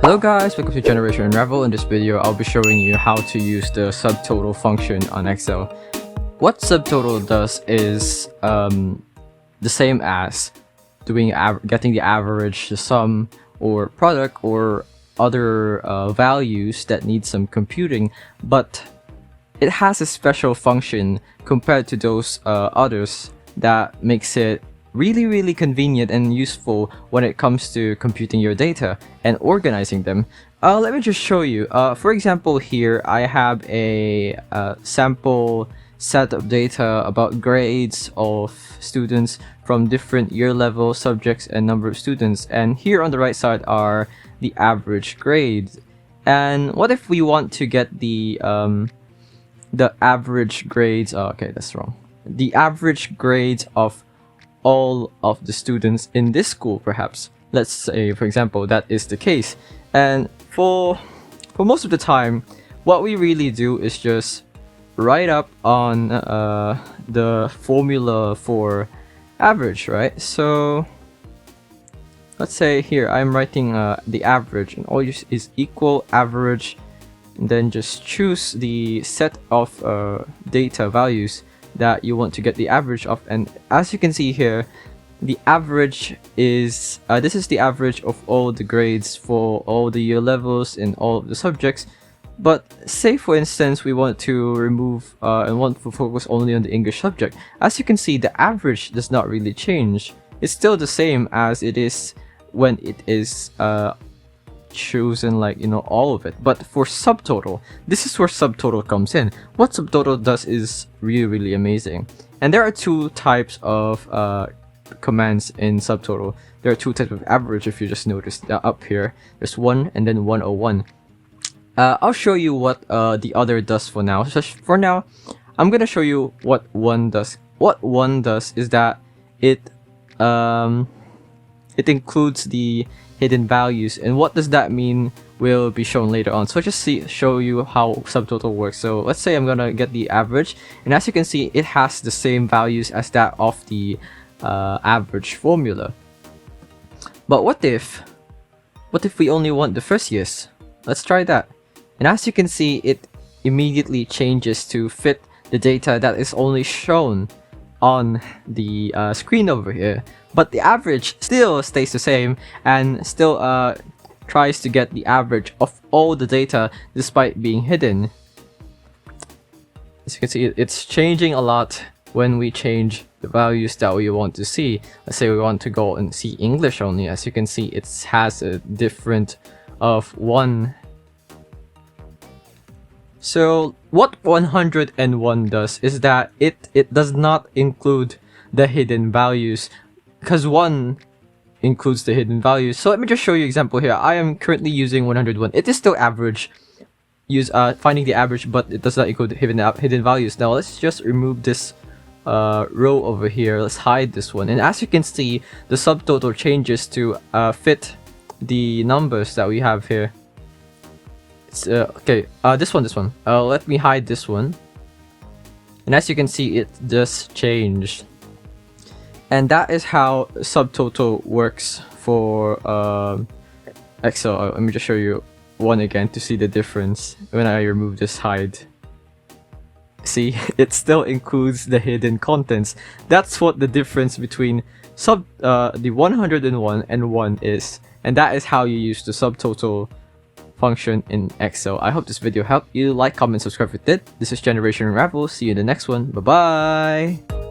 Hello guys, welcome to Generation Unravel. In this video, I'll be showing you how to use the subtotal function on Excel. What subtotal does is the same as doing getting the average, the sum, or product, or other values that need some computing, but it has a special function compared to those others that makes it really convenient and useful when it comes to computing your data and organizing them. Let me just show you. For example, here I have a sample set of data about grades of students from different year level, subjects, and number of students. And here on the right side are the average grades. And what if we want to get the average grades? Oh, okay, that's wrong. The average grades of all of the students in this school, perhaps. Let's say, for example, that is the case. And for most of the time, what we really do is just write up on the formula for average, right? So let's say here I'm writing the average, and all you is equal average, and then just choose the set of data values that you want to get the average of. And as you can see here, the average is this is the average of all the grades for all the year levels in all of the subjects. But say for instance we want to remove and want to focus only on the English subject. As you can see, the average does not really change. It's still the same as it is when it is chosen, like, you know, all of it. But for subtotal, this is where subtotal comes in. What subtotal does is really amazing. And there are two types of commands in subtotal. There are two types of average, if you just noticed up here. There's 1 and then 101. I'll show you what the other does for now. So for now, I'm gonna show you what 1 does. What 1 does is that it includes the hidden values, and what does that mean will be shown later on. So just show you how subtotal works. So let's say I'm gonna get the average, and as you can see, it has the same values as that of the average formula. But what if we only want the first years? Let's try that. And as you can see, it immediately changes to fit the data that is only shown on the screen over here. But the average still stays the same and still tries to get the average of all the data despite being hidden. As you can see, it's changing a lot when we change the values that we want to see. Let's say we want to go and see English only. As you can see, it has a different of 1. So what 101 does is that it does not include the hidden values, because 1 includes the hidden values. So let me just show you an example here. I am currently using 101. It is still average. Use finding the average, but it does not include hidden values. Now let's just remove this row over here. Let's hide this one. And as you can see, the subtotal changes to fit the numbers that we have here. It's okay. This one. Let me hide this one. And as you can see, it just changed. And that is how subtotal works for Excel. Let me just show you 1 again to see the difference when I remove this hide. See, it still includes the hidden contents. That's what the difference between the 101 and 1 is. And that is how you use the subtotal function in Excel. I hope this video helped you. Like, comment, subscribe if it did. This is Generation Unravel. See you in the next one. Bye bye.